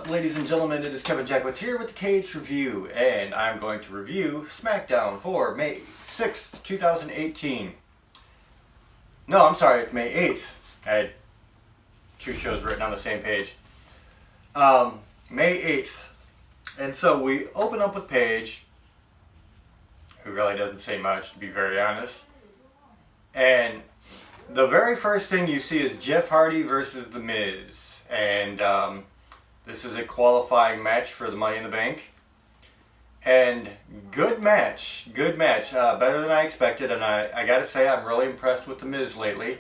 up, ladies and gentlemen? It is Kevin Jackwitz here with the Kaged review, and I'm going to review SmackDown for May 6th, 2018. No, I'm sorry, it's May 8th. I had two shows written on the same page. May 8th. And so we open up with Paige, who really doesn't say much, to be very honest. And the very first thing you see is Jeff Hardy versus The Miz. And this is a qualifying match for the Money in the Bank. And good match. Better than I expected. And I gotta say, I'm really impressed with The Miz lately.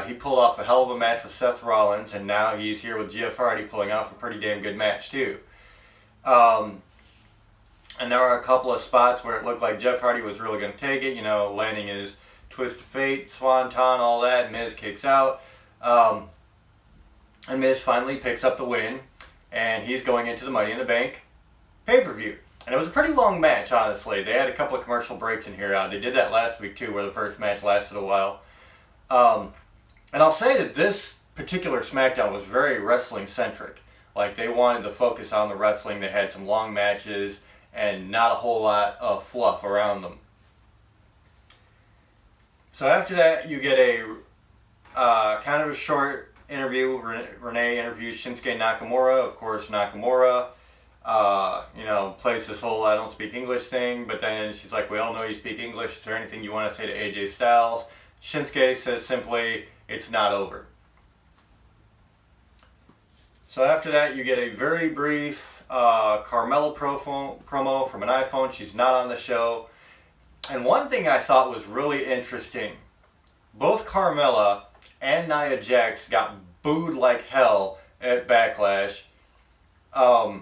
He pulled off a hell of a match with Seth Rollins, and now he's here with Jeff Hardy pulling off a pretty damn good match too. And there were a couple of spots where it looked like Jeff Hardy was really going to take it, you know, landing his Twist of Fate, Swanton, all that. Miz kicks out. And Miz finally picks up the win, and he's going into the Money in the Bank pay-per-view. And it was a pretty long match, honestly. They had a couple of commercial breaks in here. They did that last week too, where the first match lasted a while. And I'll say that this particular SmackDown was very wrestling-centric. Like, they wanted to focus on the wrestling. They had some long matches and not a whole lot of fluff around them. So after that, you get a kind of a short interview. Renee interviews Shinsuke Nakamura. Of course, Nakamura, plays this whole I don't speak English thing. But then she's like, we all know you speak English. Is there anything you want to say to AJ Styles? Shinsuke says simply, it's not over. So after that, you get a very brief Carmella promo from an iPhone. She's not on the show. And one thing I thought was really interesting, both Carmella and Nia Jax got booed like hell at Backlash. And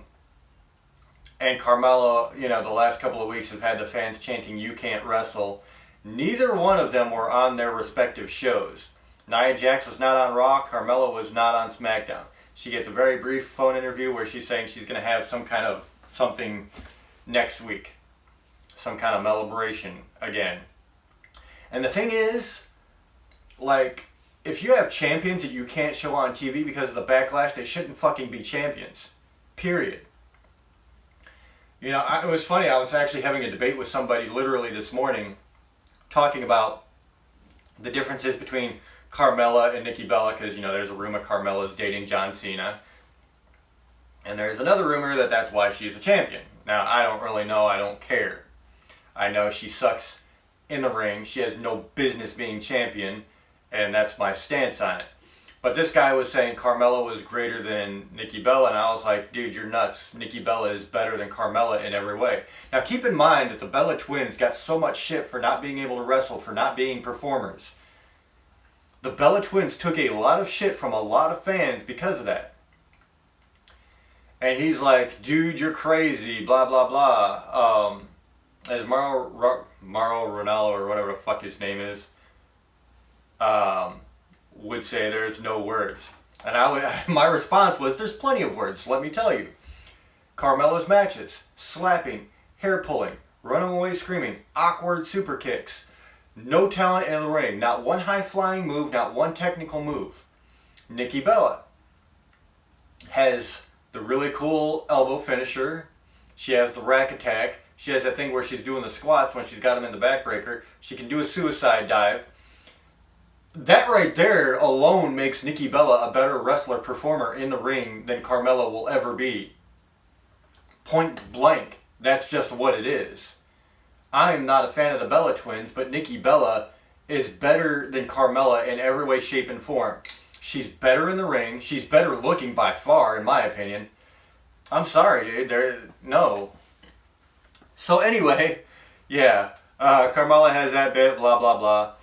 Carmella, the last couple of weeks have had the fans chanting, "You can't wrestle." Neither one of them were on their respective shows. Nia Jax was not on Raw. Carmella was not on SmackDown. She gets a very brief phone interview where she's saying she's going to have some kind of something next week. Some kind of celebration again. And the thing is, like, if you have champions that you can't show on TV because of the backlash, they shouldn't fucking be champions. Period. It was funny. I was actually having a debate with somebody literally this morning talking about the differences between Carmella and Nikki Bella, because, there's a rumor Carmella's dating John Cena. And there's another rumor that that's why she's a champion. Now, I don't really know. I don't care. I know she sucks in the ring. She has no business being champion, and that's my stance on it. But this guy was saying Carmella was greater than Nikki Bella, and I was like, dude, you're nuts. Nikki Bella is better than Carmella in every way. Now, keep in mind that the Bella twins got so much shit for not being able to wrestle, for not being performers. The Bella twins took a lot of shit from a lot of fans because of that. And he's like, dude, you're crazy, blah, blah, blah. As Mauro Ranallo, or whatever the fuck his name is, would say, there's no words. And my response was, there's plenty of words, let me tell you. Carmella's matches: slapping, hair pulling, running away screaming, awkward super kicks. No talent in the ring. Not one high-flying move, not one technical move. Nikki Bella has the really cool elbow finisher. She has the rack attack. She has that thing where she's doing the squats when she's got him in the backbreaker. She can do a suicide dive. That right there alone makes Nikki Bella a better wrestler performer in the ring than Carmella will ever be. Point blank. That's just what it is. I'm not a fan of the Bella twins, but Nikki Bella is better than Carmella in every way, shape, and form. She's better in the ring. She's better looking by far, in my opinion. I'm sorry, dude. No. So anyway, yeah. Carmella has that bit, blah, blah, blah.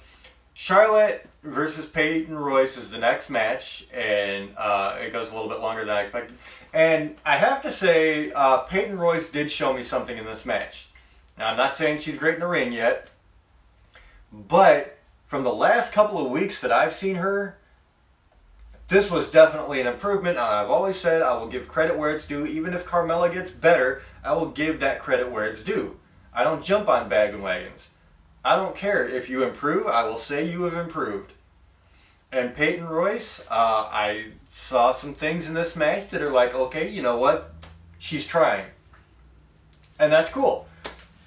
Charlotte versus Peyton Royce is the next match, and it goes a little bit longer than I expected. And I have to say, Peyton Royce did show me something in this match. Now, I'm not saying she's great in the ring yet, but from the last couple of weeks that I've seen her, this was definitely an improvement. I've always said I will give credit where it's due. Even if Carmella gets better, I will give that credit where it's due. I don't jump on bandwagons. I don't care. If you improve, I will say you have improved. And Peyton Royce, I saw some things in this match that are like, okay, you know what? She's trying. And that's cool.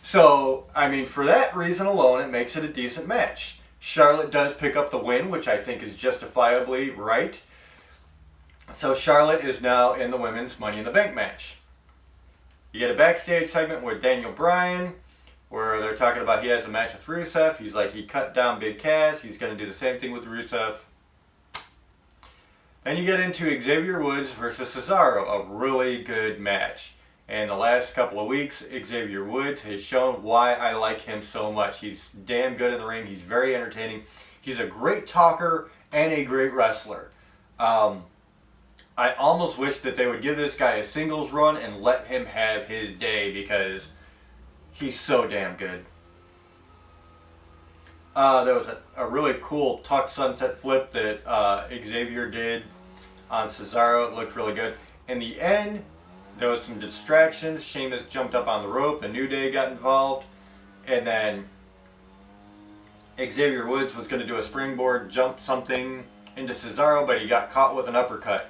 So, I mean, for that reason alone, it makes it a decent match. Charlotte does pick up the win, which I think is justifiably right. So Charlotte is now in the women's Money in the Bank match. You get a backstage segment with Daniel Bryan, where they're talking about he has a match with Rusev. He's like, he cut down Big Cass. He's going to do the same thing with Rusev. Then you get into Xavier Woods versus Cesaro, a really good match. And the last couple of weeks, Xavier Woods has shown why I like him so much. He's damn good in the ring. He's very entertaining. He's a great talker and a great wrestler. I almost wish that they would give this guy a singles run and let him have his day because he's so damn good. There was a really cool tuck sunset flip that Xavier did on Cesaro. It looked really good. In the end, there was some distractions. Sheamus jumped up on the rope. The New Day got involved. And then Xavier Woods was going to do a springboard jump something into Cesaro, but he got caught with an uppercut.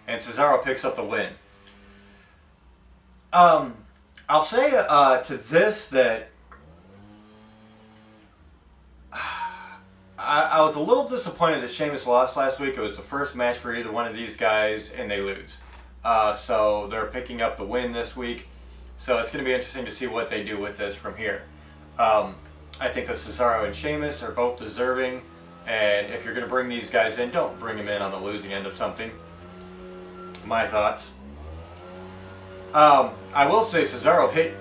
And Cesaro picks up the win. I'll say to this that I was a little disappointed that Sheamus lost last week. It was the first match for either one of these guys, and they lose. So they're picking up the win this week. So it's going to be interesting to see what they do with this from here. I think that Cesaro and Sheamus are both deserving. And if you're going to bring these guys in, don't bring them in on the losing end of something. My thoughts. I will say Cesaro hit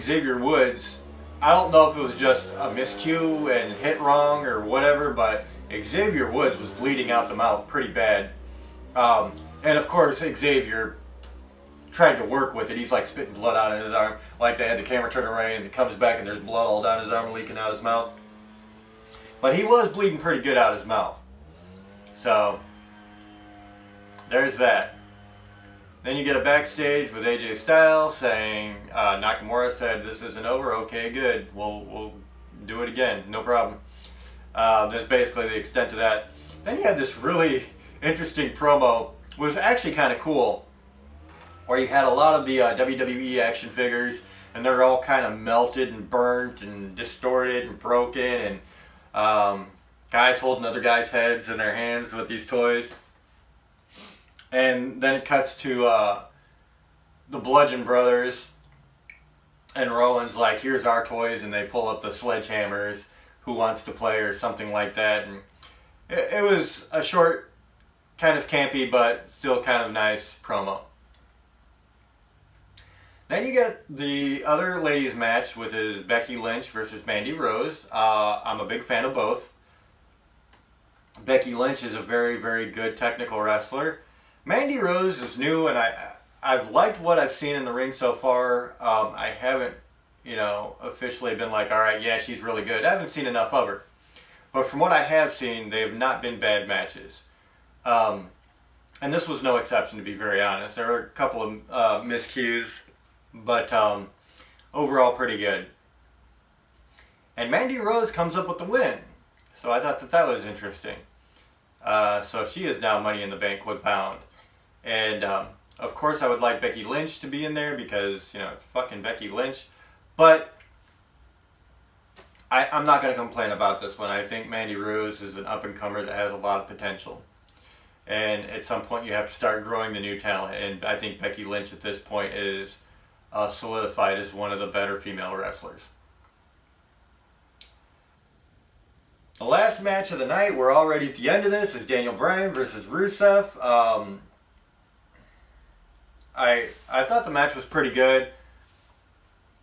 Xavier Woods. I don't know if it was just a miscue and hit wrong or whatever, but Xavier Woods was bleeding out the mouth pretty bad. And of course, Xavier tried to work with it. He's like spitting blood out of his arm. Like they had the camera turn away and it comes back and there's blood all down his arm leaking out his mouth. But he was bleeding pretty good out his mouth. So, there's that. Then you get a backstage with AJ Styles saying, Nakamura said, this isn't over. Okay, good. We'll do it again. No problem. That's basically the extent of that. Then you had this really interesting promo. It was actually kind of cool. Where you had a lot of the WWE action figures. And they're all kind of melted and burnt and distorted and broken. And guys holding other guys' heads in their hands with these toys. And then it cuts to the Bludgeon Brothers, and Rowan's like, here's our toys, and they pull up the sledgehammers, who wants to play, or something like that. And it was a short, kind of campy, but still kind of nice promo. Then you get the other ladies match, which is Becky Lynch versus Mandy Rose. I'm a big fan of both. Becky Lynch is a very, very good technical wrestler. Mandy Rose is new, and I've liked what I've seen in the ring so far. I haven't, officially been like, all right, yeah, she's really good. I haven't seen enough of her. But from what I have seen, they have not been bad matches. And this was no exception, to be very honest. There were a couple of miscues, but overall pretty good. And Mandy Rose comes up with the win. So I thought that was interesting. So she is now Money in the Bank with Bound. And, of course, I would like Becky Lynch to be in there because, it's fucking Becky Lynch. But I'm not going to complain about this one. I think Mandy Rose is an up-and-comer that has a lot of potential. And at some point you have to start growing the new talent. And I think Becky Lynch at this point is solidified as one of the better female wrestlers. The last match of the night, we're already at the end of this, is Daniel Bryan versus Rusev. I thought the match was pretty good,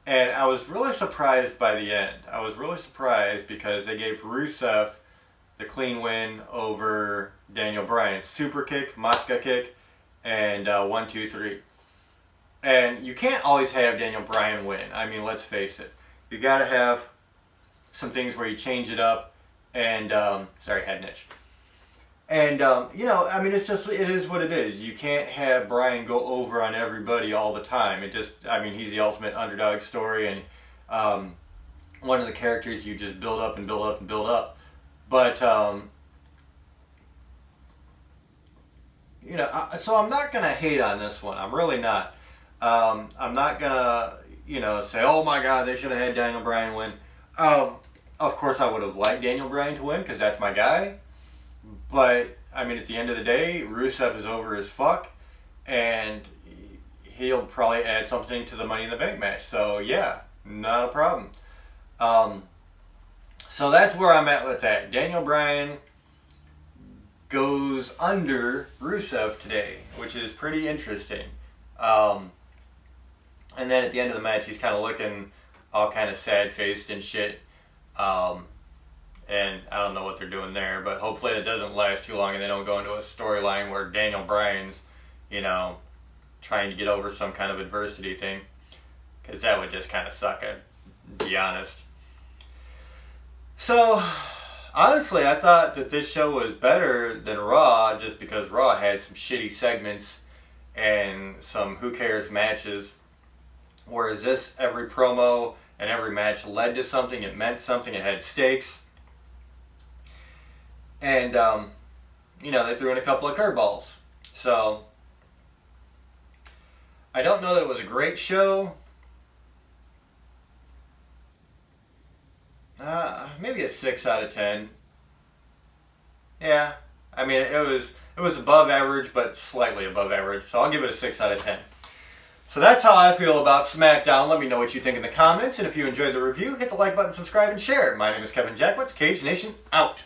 and I was really surprised by the end. I was really surprised because they gave Rusev the clean win over Daniel Bryan. Super kick, Machka kick, and 1, 2, 3. And you can't always have Daniel Bryan win. I mean, let's face it. You got to have some things where you change it up. And, sorry, head niche. And, it is what it is. You can't have Bryan go over on everybody all the time. He's the ultimate underdog story, and one of the characters you just build up and build up and build up. But, so I'm not gonna hate on this one. I'm really not. I'm not gonna, say, oh my God, they should have had Daniel Bryan win. Of course, I would have liked Daniel Bryan to win because that's my guy. But I mean, at the end of the day, Rusev is over as fuck, and he'll probably add something to the Money in the Bank match. So yeah, not a problem. So that's where I'm at with that. Daniel Bryan goes under Rusev today, which is pretty interesting. And then at the end of the match, he's kind of looking all kind of sad-faced and shit. And I don't know what they're doing there, but hopefully it doesn't last too long and they don't go into a storyline where Daniel Bryan's, trying to get over some kind of adversity thing. Because that would just kind of suck, to be honest. So, honestly, I thought that this show was better than Raw just because Raw had some shitty segments and some who cares matches. Whereas this, every promo and every match led to something, it meant something, it had stakes. And, they threw in a couple of curveballs. So, I don't know that it was a great show. Maybe a 6 out of 10. Yeah, I mean, it was above average, but slightly above average. So I'll give it a 6 out of 10. So that's how I feel about SmackDown. Let me know what you think in the comments. And if you enjoyed the review, hit the like button, subscribe, and share. My name is Kevin Jackwitz. Kaged Nation, out.